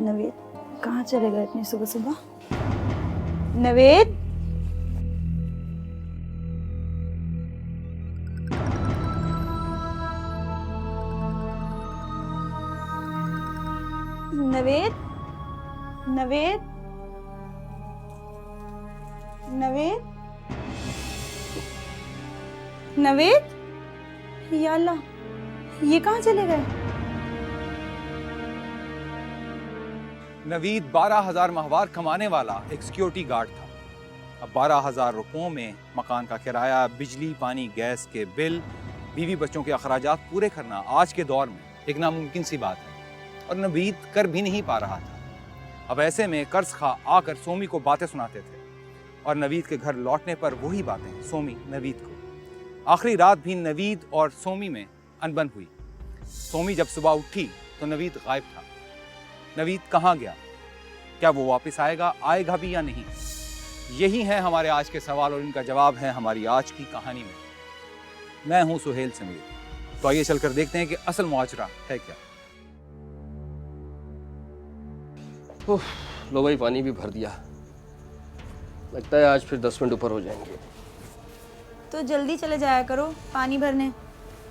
नवेद कहाँ चले गए इतनी सुबह सुबह? नवेद, नवेद, नवेद, नवेद, नवेद, या अल्लाह, ये कहाँ चले गए? नवीद 12,000 माहवार कमाने वाला एक सिक्योरिटी गार्ड था। अब 12,000 रुपयों में मकान का किराया, बिजली, पानी, गैस के बिल, बीवी बच्चों के अखराजात पूरे करना आज के दौर में एक नामुमकिन सी बात है और नवीद कर भी नहीं पा रहा था। अब ऐसे में कर्ज खा आकर सोमी को बातें सुनाते थे और नवीद के घर लौटने पर वही बातें सोमी नवीद को। आखिरी रात भी नवीद और सोमी में अनबन हुई। सोमी जब सुबह उठी तो नवीद गायब था। नवीद कहाँ गया? क्या वो वापस आएगा भी या नहीं? यही है हमारे आज के सवाल और इनका जवाब है हमारी आज की कहानी में। मैं हूं सुहेल समीर। तो आइए चलकर देखते हैं कि असल मुआजरा है क्या। लो भाई, पानी भी भर दिया। लगता है आज फिर 10 मिनट ऊपर हो जाएंगे। तो जल्दी चले जाया करो पानी भरने,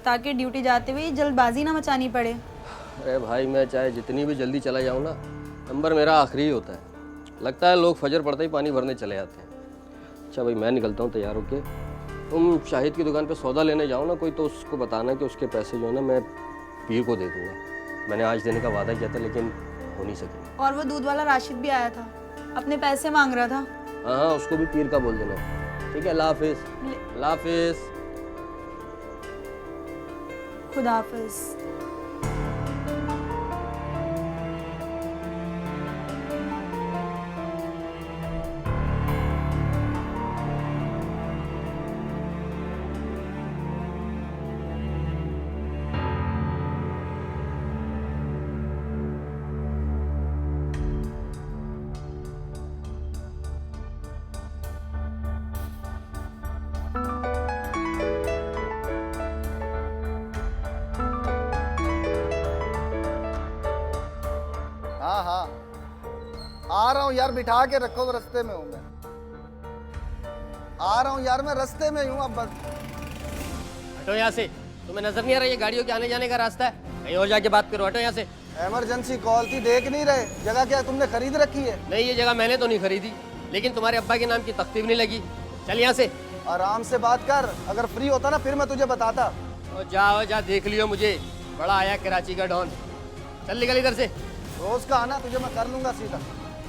ताकि ड्यूटी जाते हुए जल्दबाजी ना मचानी पड़े। अरे भाई, मैं चाहे जितनी भी जल्दी चला जाऊँ ना, नंबर मेरा आखिरी ही होता है। लगता है लोग फजर पड़ते ही पानी भरने चले जाते हैं। अच्छा भाई, मैं निकलता हूँ तैयार होके। तुम शाहिद की दुकान पे सौदा लेने जाओ ना कोई, तो उसको बताना कि उसके पैसे जो है ना मैं पीर को दे दूँगा। मैंने आज देने का वादा किया था लेकिन हो नहीं सके। और वो दूध वाला राशिद भी आया था, अपने पैसे मांग रहा था। हाँ, उसको भी पीर का बोल देना। ठीक है, अल्लाह हाफिज़। अल्लाह हाफिज़। खुदा हाफिज़। हाँ हाँ, आ रहा हूँ यार, बिठा के रखो, रास्ते में हूँ मैं। आ रहा हूँ यार, मैं रास्ते में ही हूँ अब बस। हटो यहाँ से। तुम्हें नजर नहीं आ रहा ये गाड़ियों के आने जाने का रास्ता है? कहीं और जाके बात करो। हटो यहाँ से। इमरजेंसी कॉल थी, देख नहीं रहे? जगह क्या तुमने खरीद रखी है? नहीं, ये जगह मैंने तो नहीं खरीदी, लेकिन तुम्हारे अब्बा के नाम की तख्ती भी नहीं लगी। चल यहाँ से। आराम से बात कर, अगर फ्री होता ना फिर मैं तुझे बताता। और जा देख लियो मुझे, बड़ा आया कराची का डॉन। चल निकल इधर से। रोज का आना तुझे मैं कर लूंगा सीधा।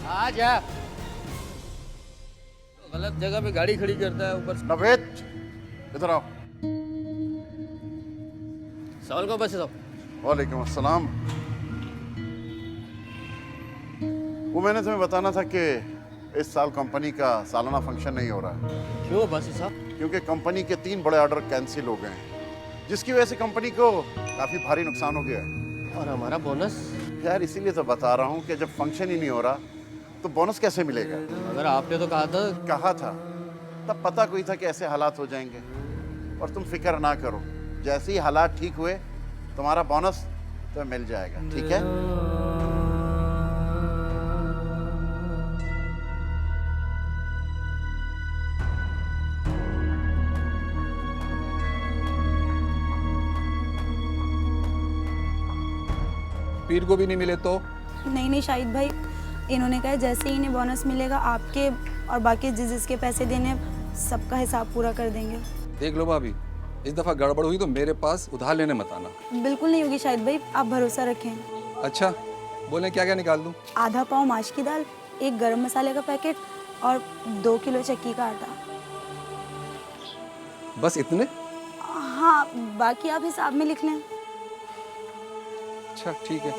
आ जा। गलत जगह पे गाड़ी खड़ी करता है ऊपर से। नवेद, इधर आओ। सवाल को बस सब। वालेकुम अस्सलाम। वो मैंने तुम्हें बताना था कि इस साल कंपनी का सालाना फंक्शन नहीं हो रहा है। क्यों बस साहब? क्योंकि कंपनी के 3 बड़े ऑर्डर कैंसिल हो गए हैं, जिसकी वजह से कंपनी को काफी भारी नुकसान हो गया है। और हमारा बोनस? यार इसीलिए तो बता रहा हूँ कि जब फंक्शन ही नहीं हो रहा तो बोनस कैसे मिलेगा? अगर आपने तो कहा था तब पता कोई था कि ऐसे हालात हो जाएंगे। और तुम फिक्र ना करो, जैसे ही हालात ठीक हुए तुम्हारा बोनस तो मिल जाएगा। ठीक है? पीर को भी नहीं मिले तो? नहीं शाहिद भाई, इन्होंने कहा जैसे ही इन्हें बोनस मिलेगा आपके और बाकी जिसके पैसे देने हैं सबका हिसाब पूरा कर देंगे। देख लो भाभी, इस दफा गड़बड़ हुई तो मेरे पास उधार लेने मत आना। बिल्कुल नहीं होगी शाहिद भाई, आप भरोसा रखें। अच्छा, बोले क्या क्या निकाल दूं? आधा पाव माश की दाल, 1 गरम मसाले का पैकेट और 2 किलो चक्की का आटा। बस इतने? हाँ, बाकी आप हिसाब में लिख लें। अच्छा ठीक है।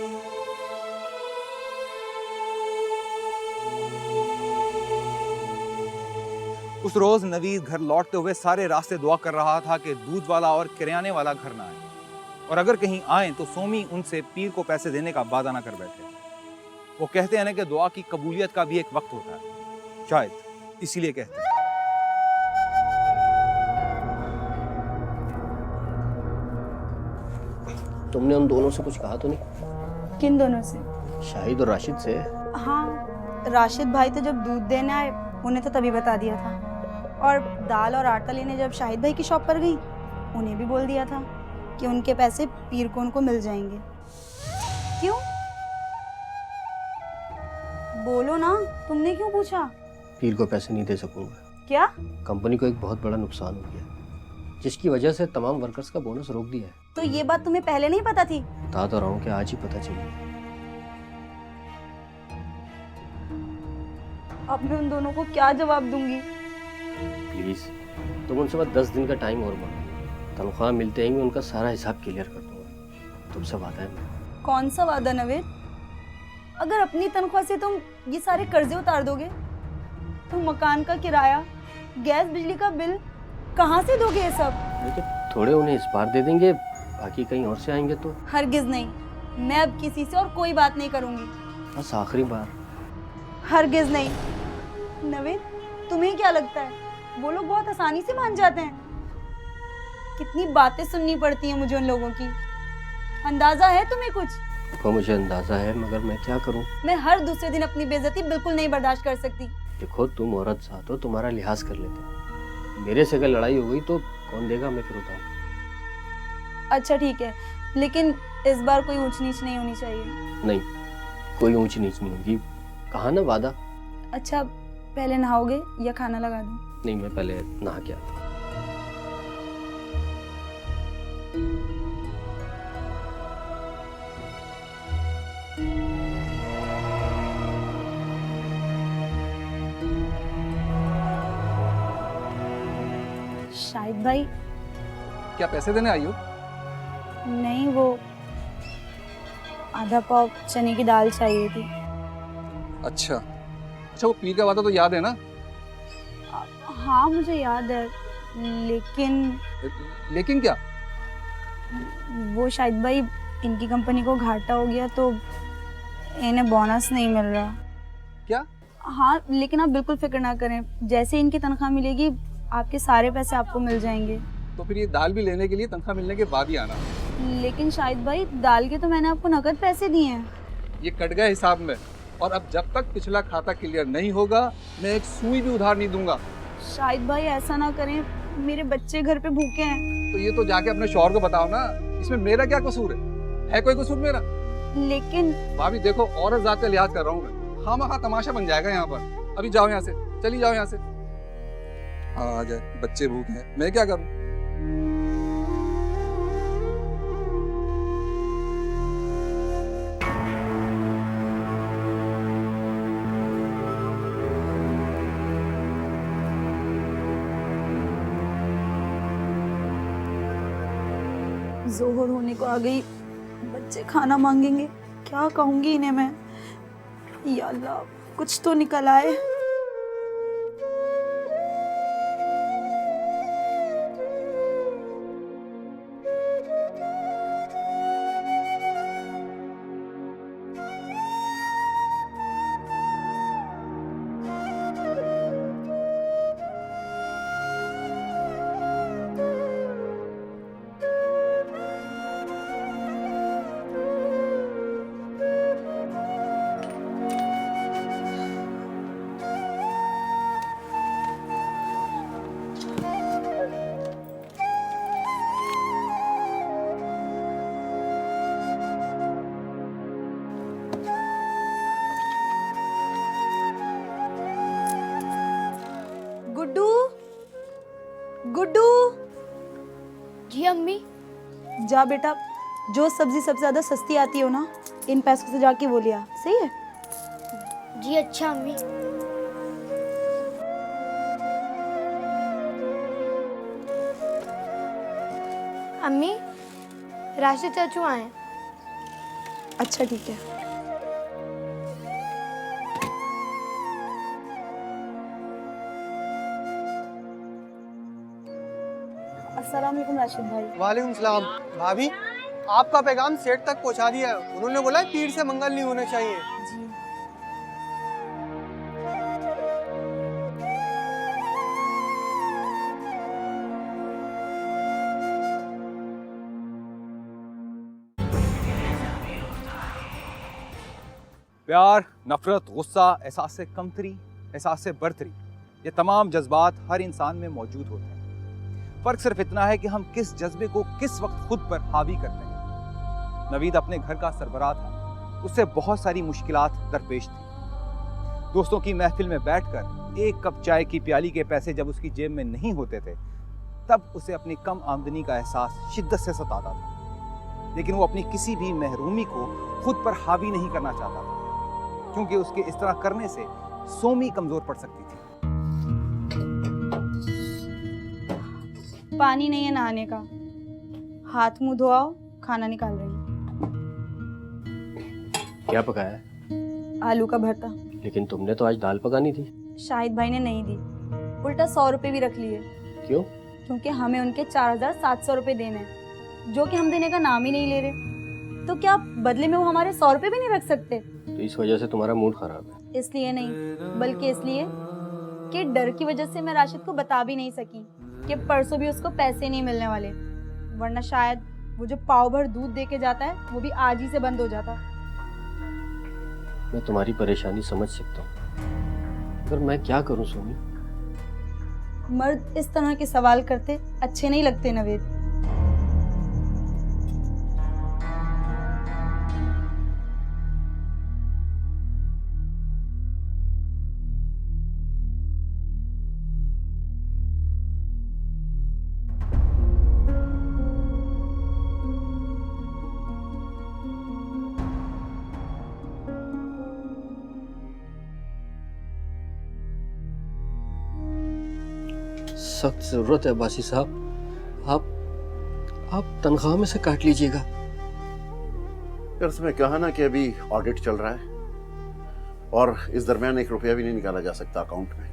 उस रोज नवीद घर लौटते हुए सारे रास्ते दुआ कर रहा था कि दूध वाला और किराने वाला घर ना आए, और अगर कहीं आए तो सोमी उनसे पीर को पैसे देने का वादा ना कर बैठे। वो कहते हैं ना कि दुआ की कबूलियत का भी एक वक्त होता है, शायद इसीलिए कहते हैं। तुमने उन दोनों से कुछ कहा तो नहीं? किन दोनों से? शाहिद और राशिद से? हाँ, राशिद भाई तो जब दूध देने आए उन्हें तो तभी बता दिया था, और दाल और आटा लेने जब शाहिद भाई की शॉप पर गई उन्हें भी बोल दिया था कि उनके पैसे पीर को उनको मिल जाएंगे। क्यों? बोलो ना, तुमने क्यों पूछा? पीर को पैसे नहीं दे सकूंगा। क्या? कंपनी को एक बहुत बड़ा नुकसान हो गया, जिसकी वजह से तमाम वर्कर्स का बोनस रोक दिया है। तो ये बात तुम्हें पहले नहीं पता थी? बता तो रहा हूँ कि आज ही पता चली। अब मैं उन दोनों को क्या जवाब दूंगी? प्लीज तुम उनसे बस 10 दिन का टाइम और मांगो। तनख्वाह मिलते ही मैं उनका सारा हिसाब क्लियर कर दूंगा। तुमसे वादा है मेरा। कौन सा वादा नवीद? अगर अपनी तनख्वाह से तुम ये सारे कर्जे उतार दोगे तो मकान का किराया, गैस बिजली का बिल कहाँ से दोगे ये सब? लेकिन थोड़े उन्हें इस बार दे देंगे, बाकी कहीं और से आएंगे तो। हरगिज नहीं, मैं अब किसी से और कोई बात नहीं करूंगी। बस आखिरी बार। हरगिज नहीं। नवीद, तुम्हें क्या लगता है वो लोग बहुत आसानी से मान जाते हैं? कितनी बातें सुननी पड़ती हैं मुझे उन लोगों की, अंदाजा है तुम्हें कुछ? वो मुझे अंदाजा है, मगर मैं क्या करूं? मैं हर दूसरे दिन अपनी बेइज्जती बिल्कुल नहीं बर्दाश्त कर सकती। देखो तुम औरत साथ हो, तुम्हारा लिहाज कर लेते हैं। मेरे से अगर लड़ाई हो गई तो कौन देगा मैं फिर उतार। अच्छा ठीक है, लेकिन इस बार कोई ऊंच नीच नहीं होनी चाहिए। नहीं, कोई ऊंच नीच नहीं होगी, कहा ना वादा। अच्छा, पहले नहाओगे या खाना लगा दूं? नहीं, मैं पहले नहा के आता हूं। शाहिद भाई, क्या पैसे देने आई हो? नहीं, वो आधा पाव चने की दाल चाहिए थी। अच्छा अच्छा, वो पीर का वादा तो याद है ना? हाँ मुझे याद है, लेकिन लेकिन क्या? वो शाहिद भाई, इनकी कंपनी को घाटा हो गया तो इन्हें बोनस नहीं मिल रहा। क्या? हाँ, लेकिन आप बिल्कुल फिक्र ना करें, जैसे इनकी तनख्वाह मिलेगी आपके सारे पैसे आपको मिल जाएंगे। तो फिर ये दाल भी लेने के लिए तनख्वाह मिलने के बाद ही आना। लेकिन शाहिद भाई, दाल के तो मैंने आपको नकद पैसे दिए हैं। ये कट गए हिसाब में, और अब जब तक पिछला खाता क्लियर नहीं होगा मैं एक सुई भी उधार नहीं दूंगा। शाहिद भाई ऐसा ना करें, मेरे बच्चे घर पे भूखे हैं। तो ये तो जाके अपने शौहर को बताओ ना, इसमें मेरा क्या कसूर है कोई कसूर मेरा? लेकिन भाभी देखो, औरत जात का लिहाज कर रहा हूँ मैं। खामखा तमाशा बन जाएगा यहाँ पर। अभी जाओ यहाँ से, चली जाओ यहाँ से। हाँ आ जाए, बच्चे भूखे हैं, मैं क्या करूँ? जोहर होने को आ गई, बच्चे खाना मांगेंगे, क्या कहूंगी इन्हें मैं? या अल्लाह, कुछ तो निकल आए। गुड्डू, गुड्डू, जी अम्मी। जा बेटा, जो सब्जी सबसे ज्यादा सस्ती आती हो ना, इन पैसों से जाके वो लिया, सही है? जी अच्छा अम्मी। अम्मी, राशिद चाचू आए। अच्छा ठीक है। अस्सलाम वालेकुम राशिद भाई। वालेकुम सलाम। भाभी, आपका पैगाम सेठ तक पहुंचा दिया है। उन्होंने बोला है पीर से मंगल नहीं होना चाहिए। जी। प्यार, नफरत, गुस्सा, एहसास कमतरी, एहसास बरतरी, ये तमाम जज्बात हर इंसान में मौजूद होते हैं। फ़र्क सिर्फ इतना है कि हम किस जज्बे को किस वक्त खुद पर हावी करते हैं। नवीद अपने घर का सरबराह था, उससे बहुत सारी मुश्किलात दरपेश थी। दोस्तों की महफिल में बैठकर एक कप चाय की प्याली के पैसे जब उसकी जेब में नहीं होते थे, तब उसे अपनी कम आमदनी का एहसास शिद्दत से सताता था। लेकिन वो अपनी किसी भी महरूमी को खुद पर हावी नहीं करना चाहता था, क्योंकि उसके इस तरह करने से सोमी कमजोर पड़ सकती थी। पानी नहीं है नहाने का, हाथ मुंह धोआओ, खाना निकाल रही हूँ। क्या पकाया है? आलू का भरता। लेकिन तुमने तो आज दाल पकानी थी। शाहिद भाई ने नहीं दी, उल्टा 100 रुपए भी रख लिए, क्यों? क्योंकि हमें उनके 4700 रुपए देने हैं, जो कि हम देने का नाम ही नहीं ले रहे। तो क्या बदले में वो हमारे 100 रुपए भी नहीं रख सकते? तो इस वजह से तुम्हारा मूड खराब है? इसलिए नहीं, बल्कि इसलिए कि डर की वजह से मैं राशिद को बता भी नहीं सकी कि परसों भी उसको पैसे नहीं मिलने वाले, वरना शायद वो जो पाव भर दूध दे के जाता है वो भी आज ही से बंद हो जाता। मैं तुम्हारी परेशानी समझ सकता हूँ, पर मैं क्या करूँ सोमी? मर्द इस तरह के सवाल करते अच्छे नहीं लगते नवेद। सख्त जरूरत है बासी साहब, आप तनख्वाह में से काट लीजिएगा। यार तुम्हें कहा ना कि अभी ऑडिट चल रहा है और इस दरमियान 1 रुपया भी नहीं निकाला जा सकता अकाउंट में।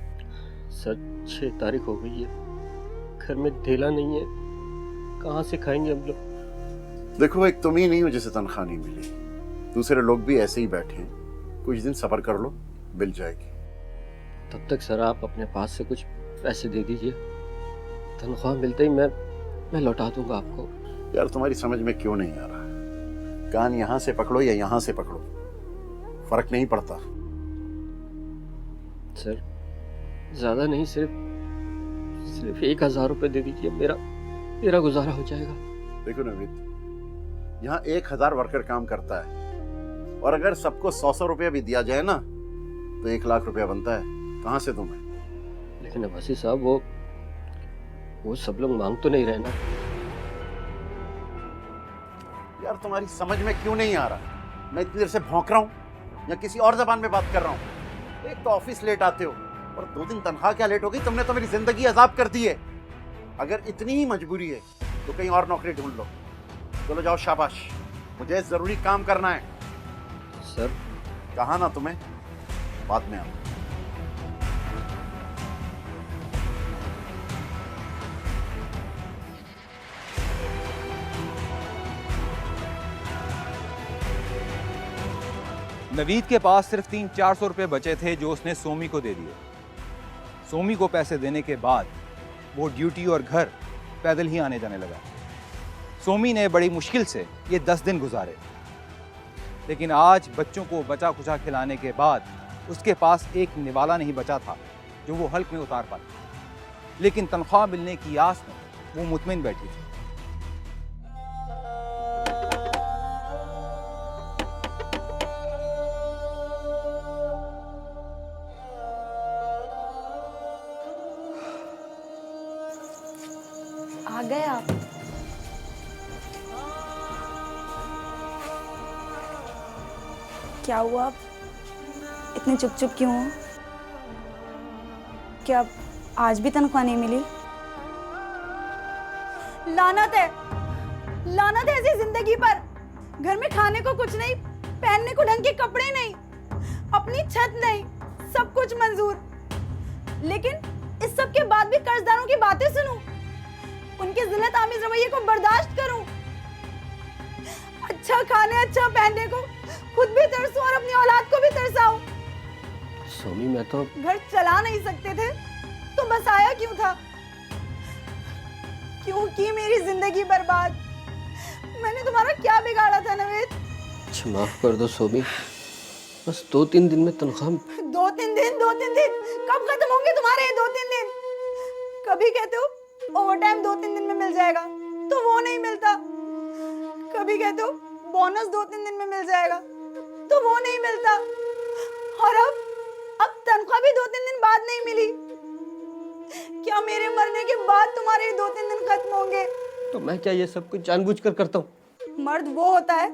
सर 6 तारीख हो गई है, घर में ढेला नहीं है, कहाँ से खाएंगे हम लोग? देखो, एक तुम ही नहीं हो जिसे तनख्वाह नहीं मिली, दूसरे लोग भी ऐसे ही बैठे हैं। कुछ दिन सब्र कर लो, मिल जाएगी। तब तक सर आप अपने पास से कुछ पैसे दे दीजिए, तनख्वाह मिलते ही मैं लौटा दूंगा आपको। यार तुम्हारी समझ में क्यों नहीं आ रहा है? कान यहाँ से पकड़ो या यहाँ से पकड़ो, फर्क नहीं पड़ता। सर ज्यादा नहीं, सिर्फ 1000 रुपए दे दीजिए, मेरा गुजारा हो जाएगा। देखो नवीद, यहाँ 1000 वर्कर काम करता है और अगर सबको 100 रुपया भी दिया जाए ना तो 1 लाख रुपया बनता है। कहाँ से तुम्हें? लेकिन अब्बासी साहब वो सब लोग मांग तो नहीं रहे ना। यार तुम्हारी समझ में क्यों नहीं आ रहा? मैं इतनी देर से भौंक रहा हूँ या किसी और जबान में बात कर रहा हूँ? एक तो ऑफिस लेट आते हो और 2 दिन तनख्वाह क्या लेट हो गई? तुमने तो मेरी जिंदगी अजाब कर दी है। अगर इतनी ही मजबूरी है तो कहीं और नौकरी ढूंढ लो। चलो जाओ, शाबाश, मुझे जरूरी काम करना है। सर कहा ना तुम्हें, बाद में आओ। नवीद के पास सिर्फ 300-400 रुपए बचे थे जो उसने सोमी को दे दिए। सोमी को पैसे देने के बाद वो ड्यूटी और घर पैदल ही आने जाने लगा। सोमी ने बड़ी मुश्किल से ये 10 दिन गुजारे, लेकिन आज बच्चों को बचा खुचा खिलाने के बाद उसके पास एक निवाला नहीं बचा था जो वो हल्क में उतार पाती। लेकिन तनख्वाह मिलने की आस में वो मुतमिन बैठी थी। आ गए आप? क्या हुआ, आप इतने चुप चुप क्यों हो? क्या आज भी तनख्वाह नहीं मिली? लानत है, लानत है ऐसी जिंदगी पर। घर में खाने को कुछ नहीं, पहनने को ढंग के कपड़े नहीं, अपनी छत नहीं, सब कुछ मंजूर, लेकिन इस सब के बाद भी कर्जदारों की बातें सुनूं, उनके जिल्लत आमीज रवैये को बर्दाश्त करूं, अच्छा खाने अच्छा पहनने को खुद भी तरसूं और अपनी औलाद को भी तरसाऊं। सोमी मैं तो घर चला नहीं सकते थे तो बस आया क्यों था? क्यों की मेरी जिंदगी बर्बाद? मैंने तुम्हारा क्या बिगाड़ा था नवेद? माफ कर दो सोमी, बस 2-3 दिन में तनख्वाह 2-3 दिन, 2-3 दिन कब खत्म होंगे तुम्हारे ये 2-3 दिन? कभी कहते हो ओवर टाइम 2-3 दिन में मिल जाएगा, तो वो नहीं मिलता। कभी कहते हो बोनस 2-3 दिन में मिल जाएगा, तो वो नहीं मिलता। और अब तनख्वाह भी 2-3 दिन बाद नहीं मिली। क्या मेरे मरने के बाद तुम्हारे ये 2-3 दिन खत्म होंगे? तो मैं क्या ये सब कुछ जानबूझकर करता हूँ? मर्द वो होता है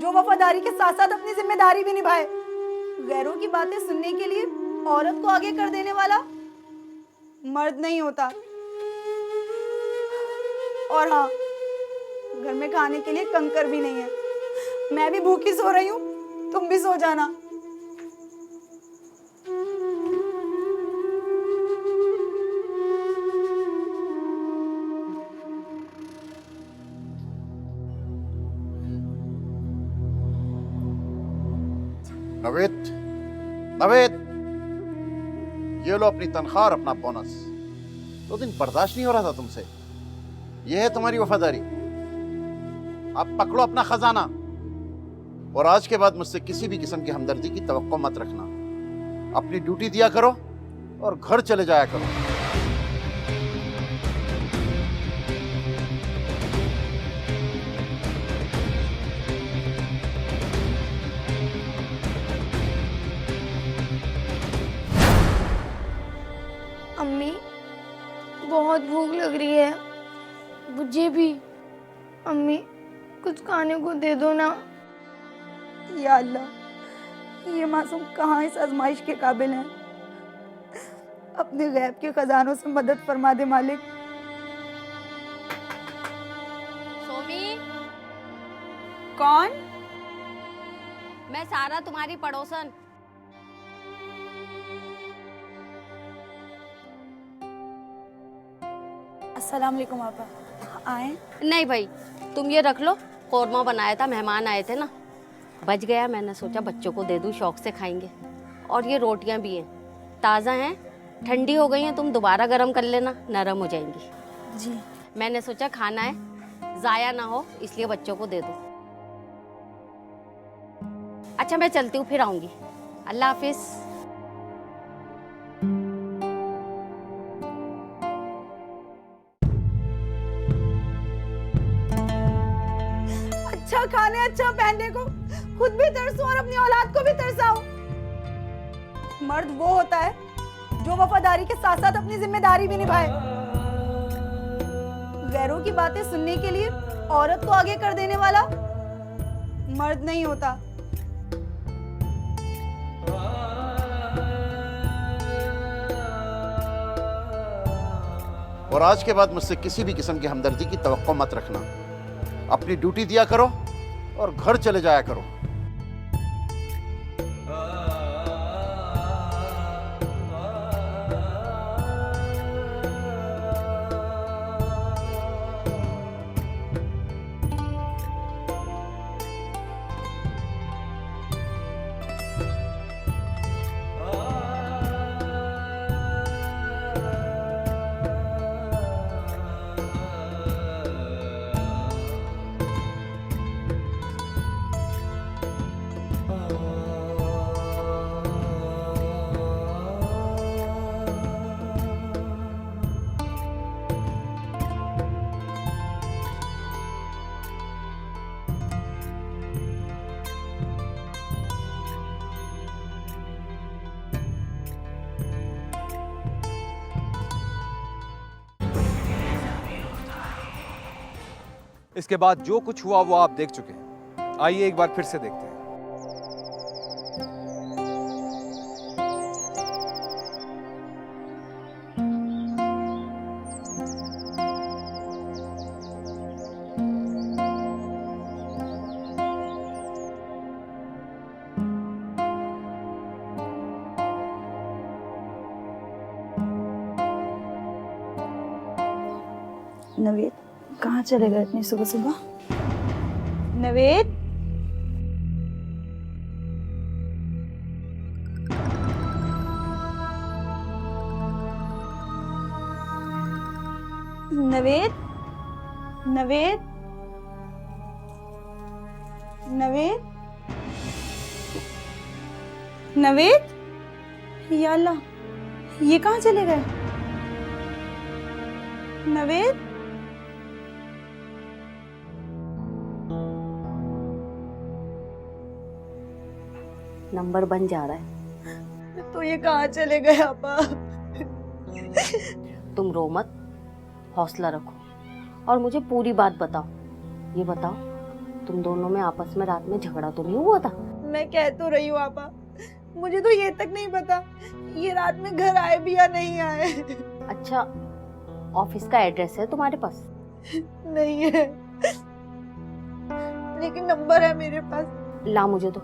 जो वफादारी के साथ साथ अपनी जिम्मेदारी भी निभाए। गैरों की बातें सुनने के लिए औरत को आगे कर देने वाला मर्द नहीं होता। और हाँ, घर में खाने के लिए कंकर भी नहीं है। मैं भी भूखी सो रही हूँ, तुम भी सो जाना। नवेद, नवेद, ये लो अपनी तनख्वाह और अपना बोनस। 2 दिन बर्दाश्त नहीं हो रहा था तुमसे। ये है तुम्हारी वफादारी। आप पकड़ो अपना खजाना और आज के बाद मुझसे किसी भी किस्म की हमदर्दी की तवक्को मत रखना। अपनी ड्यूटी दिया करो और घर चले जाया करो। अम्मी बहुत भूख लग रही है, मुझे भी। अम्मी कुछ खाने को दे दो ना। या अल्लाह, ये मासूम कहाँ इस आजमाइश के काबिल हैं। अपने गैब के खजानों से मदद फरमा दे मालिक। सोमी, कौन? मैं सारा, तुम्हारी पड़ोसन। अस्सलाम वालेकुम आपा। आए? नहीं भाई, तुम ये रख लो, कौरमा बनाया था, मेहमान आए थे ना, बच गया। मैंने सोचा बच्चों को दे दूं, शौक से खाएंगे। और ये रोटियां भी हैं, ताज़ा हैं, ठंडी हो गई हैं, तुम दोबारा गरम कर लेना, नरम हो जाएंगी। जी। मैंने सोचा खाना है, ज़ाया ना हो, इसलिए बच्चों को दे दो। अच्छा मैं चलती हूँ, फिर आऊँगी। अल्लाह हाफिज़। अच्छा खाने, अच्छा पहनने को खुद भी तरसो और अपनी औलाद को भी तरसाओ। मर्द वो होता है जो वफादारी के साथ साथ अपनी जिम्मेदारी भी निभाए। गैरों की बातें सुनने के लिए औरत को आगे कर देने वाला मर्द नहीं होता। और आज के बाद मुझसे किसी भी किस्म की हमदर्दी की तवक्को मत रखना। अपनी ड्यूटी दिया करो और घर चले जाया करो। इसके बाद जो कुछ हुआ वो आप देख चुके हैं। आइए एक बार फिर से देखते हैं। नवेद कहाँ चले गए इतनी सुबह सुबह? नवेद, नवेद, नवेद, नवेद, नवेद, या अल्लाह, ये कहाँ चले गए? नवेद, नंबर बन जा रहा है। तो ये कहाँ चले गए आपा? तुम रो मत, हौसला रखो और मुझे पूरी बात बताओ। ये बताओ, तुम दोनों में आपस में रात में झगड़ा तो नहीं हुआ था? मैं कह तो रही हूँ आपा, मुझे तो ये तक नहीं पता ये रात में घर आए भी या नहीं आए। अच्छा, ऑफिस का एड्रेस है तुम्हारे पास? नहीं है, लेकिन नंबर है मेरे पास। ला मुझे तो।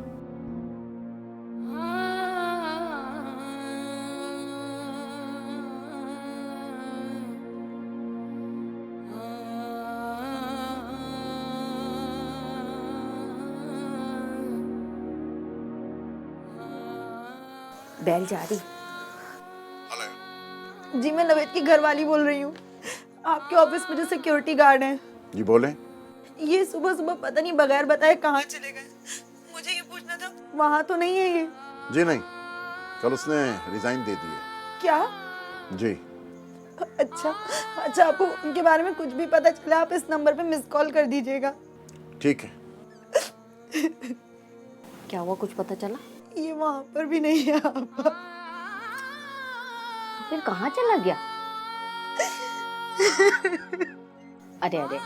बैल जा रही। जी मैं नवेद की घरवाली बोल रही हूँ। आपके ऑफिस में जो सिक्योरिटी गार्ड हैं, जी बोले। ये सुबह सुबह पता नहीं बगैर बताए कहाँ चले गए। मुझे ये पूछना था, वहाँ तो नहीं है ये? जी नहीं, कल उसने रिजाइन दे दिए। क्या? जी। अच्छा अच्छा, आपको उनके बारे में कुछ भी पता चला आप इस नंबर पे मिस कॉल कर दीजिएगा। ठीक है। क्या हुआ, कुछ पता चला? ये वहाँ पर भी नहीं है आपा। तो फिर कहाँ चला गया? अरे अरे,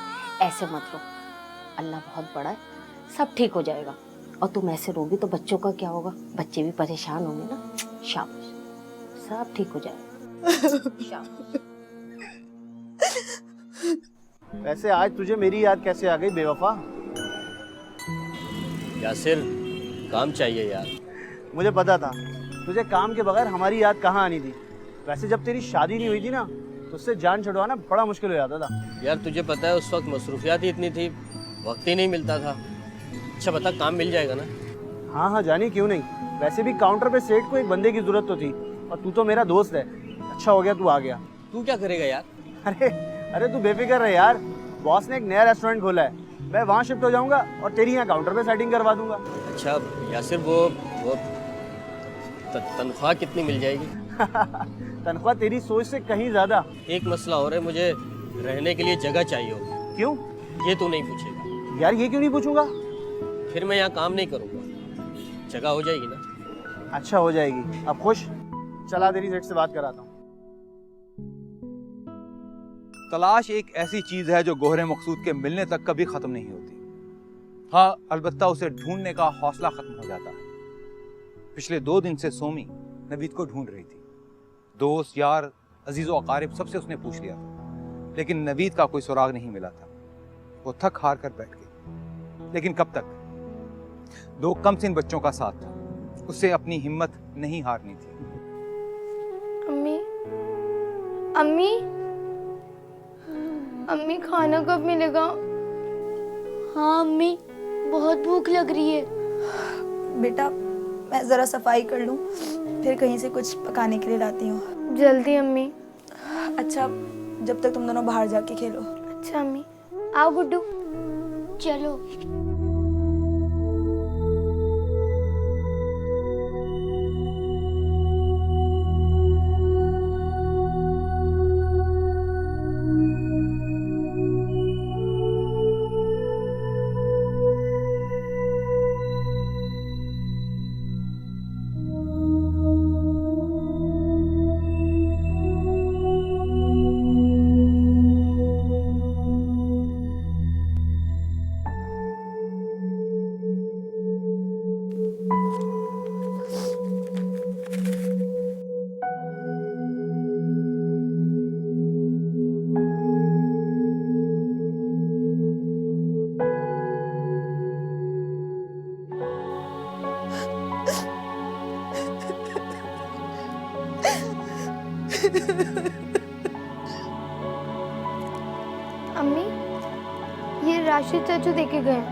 ऐसे मत रो, अल्लाह बहुत बड़ा है, सब ठीक हो जाएगा। और तुम ऐसे रोगी तो बच्चों का क्या होगा? बच्चे भी परेशान होंगे ना। शाबाश, सब ठीक हो जाएगा। शाबाश। वैसे आज तुझे मेरी याद कैसे आ गई बेवफा? यासिर, काम चाहिए यार। मुझे पता था तुझे काम के बगैर हमारी याद कहाँ आनी थी। वैसे जब तेरी शादी नहीं हुई थी ना, तो उससे जान छुड़वाना बड़ा मुश्किल हो जाता था। यार तुझे पता है उस वक्त मसरूफियात ही इतनी थी, वक्त ही नहीं मिलता था। अच्छा बता, काम मिल जाएगा ना? हाँ हाँ, जानी क्यों नहीं। वैसे भी काउंटर पे सेठ को एक बंदे की जरूरत तो थी, और तू तो मेरा दोस्त है। अच्छा हो गया तू आ गया। तू क्या करेगा यार? अरे अरे तू बेफिक्र रह यार, बॉस ने एक नया रेस्टोरेंट खोला है, मैं वहाँ शिफ्ट हो जाऊंगा और तेरी यहाँ काउंटर पे सेटिंग करवा दूंगा। अच्छा यासिर, वो तनख्वाह कितनी मिल जाएगी? तनख्वाह तेरी सोच से कहीं ज्यादा। एक मसला और है, मुझे रहने के लिए जगह चाहिए होगी। क्यों? ये तू नहीं पूछेगा यार ये क्यों नहीं पूछूंगा? फिर मैं यहाँ काम नहीं करूँगा। जगह हो जाएगी ना? अच्छा हो जाएगी। अब खुश? चला तेरी सेठ से बात कराता हूँ। तलाश एक ऐसी चीज है जो गोहरे मकसूद के मिलने तक कभी खत्म नहीं होती। हाँ, अलबत्ता उसे ढूंढने का हौसला खत्म हो जाता है। पिछले 2 दिन से सोमी नवीद को ढूंढ रही थी। दोस्त, यार, अजीजो अकारिब सबसे उसने पूछ लिया था, लेकिन नवीद का कोई सुराग नहीं मिला था। वो थक हार कर बैठ गई। लेकिन कब तक? 2 कमसिन बच्चों का साथ था, उससे अपनी हिम्मत नहीं हारनी थी। अम्मी, अम्मी, अम्मी खाना कब मिलेगा? हाँ अम्मी, बहुत भूख लग रही है। बेटा मैं जरा सफाई कर लूं, फिर कहीं से कुछ पकाने के लिए लाती हूँ। जल्दी अम्मी। अच्छा, जब तक तुम दोनों बाहर जाके खेलो। अच्छा अम्मी। आओ गुड्डू, चलो। अम्मी, ये राशिद चाचू देके गए।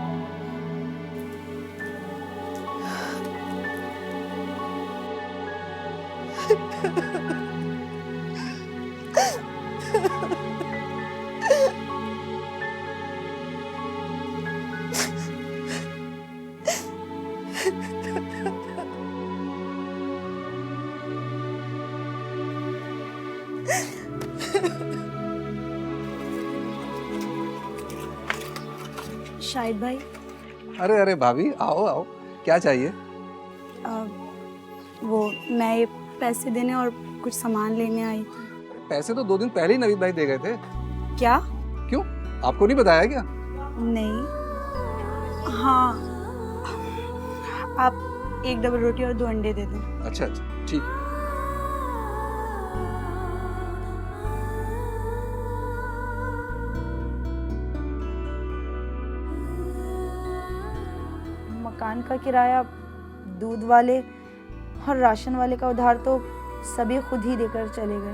शाहिद भाई। अरे अरे भाभी, आओ आओ, क्या चाहिए? वो मैं ये पैसे देने और कुछ सामान लेने आई थी। पैसे तो 2 दिन पहले ही नवीद भाई दे गए थे। क्या? क्यों, आपको नहीं बताया क्या? नहीं। हाँ, आप 1 डबल रोटी और 2 अंडे दे दें। अच्छा अच्छा, ठीक है। मकान का किराया, दूध वाले और राशन वाले का उधार तो सभी खुद ही देकर चले गए।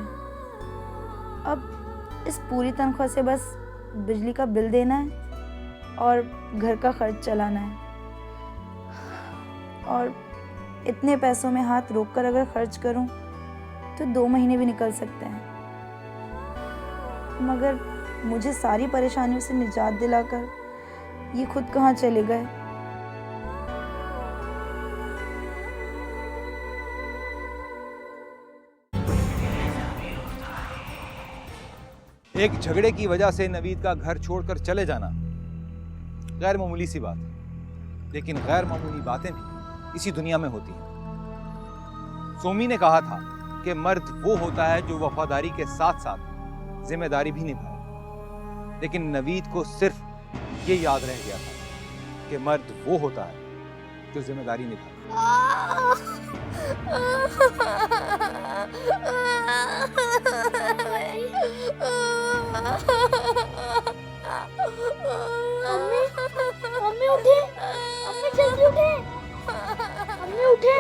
अब इस पूरी तनख्वाह से बस बिजली का बिल देना है और घर का खर्च चलाना है। और इतने पैसों में हाथ रोककर अगर खर्च करूं तो 2 महीने भी निकल सकते हैं। मगर मुझे सारी परेशानियों से निजात दिलाकर ये खुद कहाँ चले गए। एक झगड़े की वजह से नवीद का घर छोड़कर चले जाना गैर मामूली सी बात है, लेकिन गैर मामूली बातें भी इसी दुनिया में होती हैं। सोमी ने कहा था कि मर्द वो होता है जो वफादारी के साथ साथ जिम्मेदारी भी निभाए, लेकिन नवीद को सिर्फ ये याद रह गया था कि मर्द वो होता है जो जिम्मेदारी निभाए। मम्मी उठे, मम्मी जल्दी उठे, मम्मी उठे।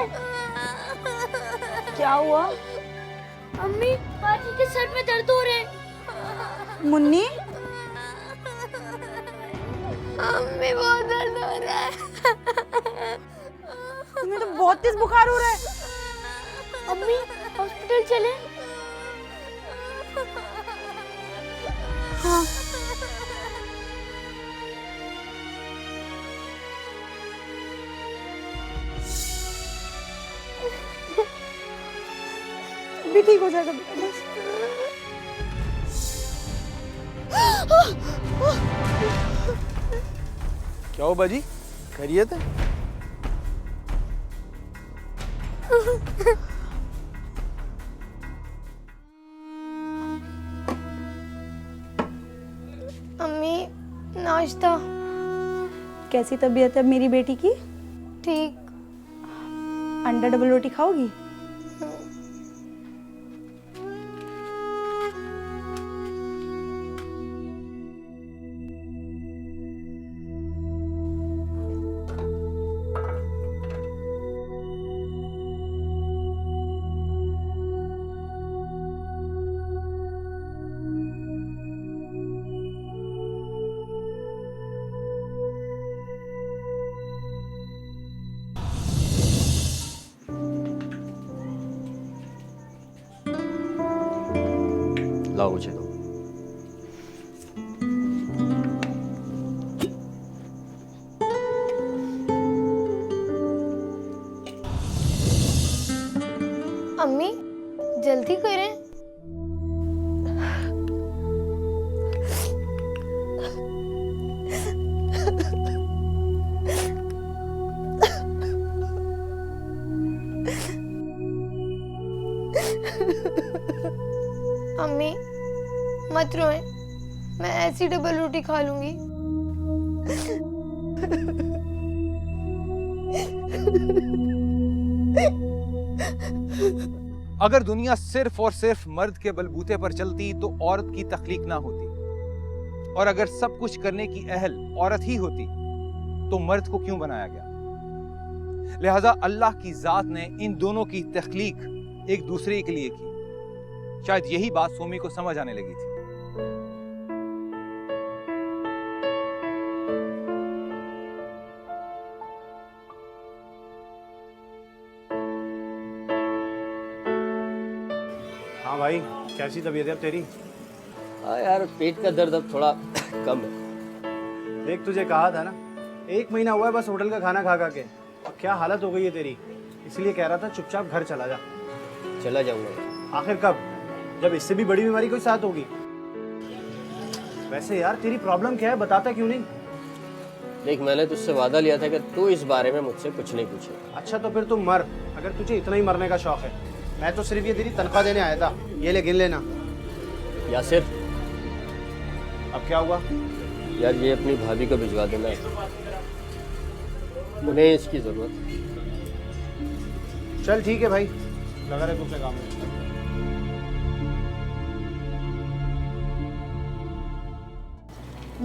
क्या हुआ? मम्मी, बाजी के सर में दर्द हो रहे हैं। मुन्नी, मम्मी बहुत दर्द हो रहा है। तुम्हें तो बहुत तेज बुखार हो रहा है। मम्मी, हॉस्पिटल चले? हाँ। भी ठीक हो जाएगा बेटा, बस। क्या हो बाजी, खैरियत है? मम्मी, नाश्ता। कैसी तबीयत है मेरी बेटी की? ठीक। अंडा डबल रोटी खाओगी? लाओ मुझे दो। अम्मी, जल्दी करें। अम्मी, मत रोएं, मैं ऐसी डबल रोटी खा लूंगी। अगर दुनिया सिर्फ और सिर्फ मर्द के बलबूते पर चलती तो औरत की तख्लीक ना होती, और अगर सब कुछ करने की अहल औरत ही होती तो मर्द को क्यों बनाया गया? लिहाजा अल्लाह की जात ने इन दोनों की तख्लीक एक दूसरे के लिए की। शायद यही बात सोमी को समझ आने लगी थी। हाँ भाई, कैसी तबीयत है अब तेरी? हाँ यार, पेट का दर्द अब थोड़ा कम है। देख, तुझे कहा था ना, 1 महीना हुआ है बस होटल का खाना खा खा के, और क्या हालत हो गई है तेरी। इसलिए कह रहा था चुपचाप घर चला जा। चला जाऊंगा। आखिर कब? जब इससे भी बड़ी बीमारी कोई साथ होगी। वैसे यार, तेरी प्रॉब्लम क्या है, बताता क्यों नहीं? देख, मैंने तुझसे वादा लिया था कि तू इस बारे में मुझसे कुछ नहीं पूछेगा। अच्छा तो फिर तुम मर, अगर तुझे इतना ही मरने का शौक है। मैं तो सिर्फ ये तेरी तनख्वाह देने आया था, ये ले गिन लेना। यासिर, अब क्या हुआ? यार ये अपनी भाभी को भिजवा देना, उन्हें इसकी जरूरत है। चल ठीक है भाई, लगा रहे तुमसे काम में।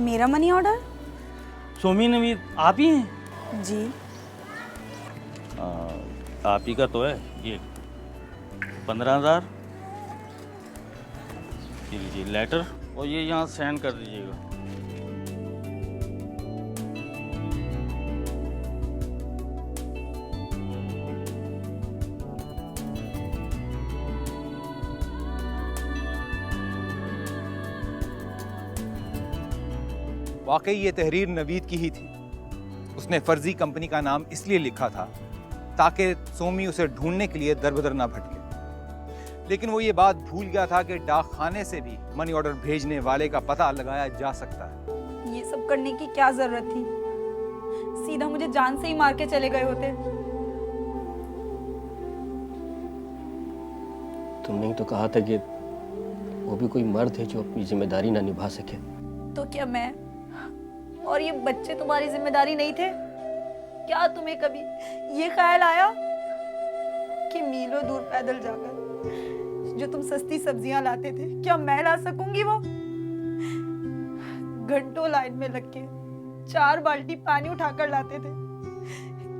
मेरा मनी ऑर्डर? सोमी नवीद आप ही हैं? जी। आप ही का तो है ये 15,000। ये लीजिए लेटर, और ये यहाँ साइन कर दीजिएगा। वाकई ये तहरीर नवीद की ही थी। उसने फर्जी कंपनी का नाम इसलिए लिखा था ताकि सोमी उसे ढूंढने के लिए दर बदर ना भटके। लेकिन वो ये बात भूल गया था कि डाक खाने से भी मनी ऑर्डर भेजने वाले का पता लगाया जा सकता है। ये सब करने की क्या जरूरत थी? सीधा मुझे जान से ही मार के चले गए होते। तुमने ही तो कहा था कि वो भी कोई मर्द है जो अपनी जिम्मेदारी ना निभा सके। तो क्या मैं और ये बच्चे तुम्हारी जिम्मेदारी नहीं थे? क्या तुम्हें कभी ये ख्याल आया कि मीलों दूर पैदल जाकर जो तुम सस्ती सब्जियां लाते थे, क्या मैं ला सकूंगी वो? घंटों लाइन में लग के 4 बाल्टी पानी उठाकर लाते थे,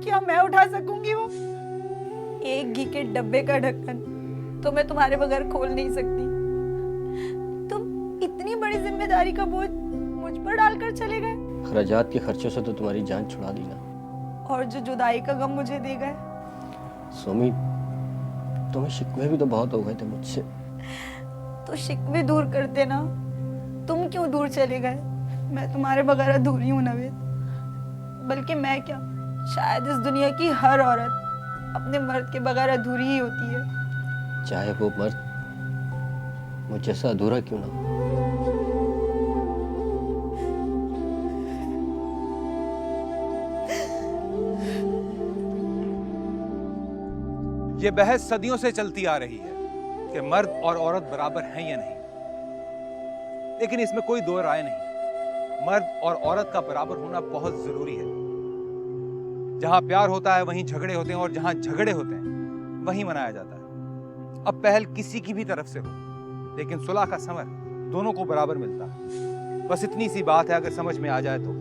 क्या मैं उठा सकूंगी वो? एक घी के डब्बे का ढक्कन तो मैं तुम्हारे बगैर खोल नहीं सकती। तुम इतनी बड़ी जिम्मेदारी का बोझ मुझ पर डालकर चले गए। खर्चात के खर्चों से तो तुम्हारी जान छुड़ा दी ना। और जो जुदाई का गम मुझे दे गए। सोमी, तुम्हें शिकवे भी तो बहुत हो गए थे मुझसे। तो शिकवे दूर करते ना, तुम क्यों दूर चले गए? मैं तुम्हारे बगैर अधूरी हूं नवेद। बल्कि मैं क्या, शायद इस दुनिया की हर औरत अपने मर्द के बगैर अधूरी ही होती है। चाहे वो मर्द मुझ जैसा अधूरा क्यों ना हो। ये बहस सदियों से चलती आ रही है कि मर्द और औरत बराबर हैं या नहीं, लेकिन इसमें कोई दो राय नहीं। मर्द और औरत का बराबर होना बहुत जरूरी है। जहां प्यार होता है वहीं झगड़े होते हैं, और जहां झगड़े होते हैं वहीं मनाया जाता है। अब पहल किसी की भी तरफ से हो, लेकिन सुलह का समर दोनों को बराबर मिलता है। बस इतनी सी बात है, अगर समझ में आ जाए तो।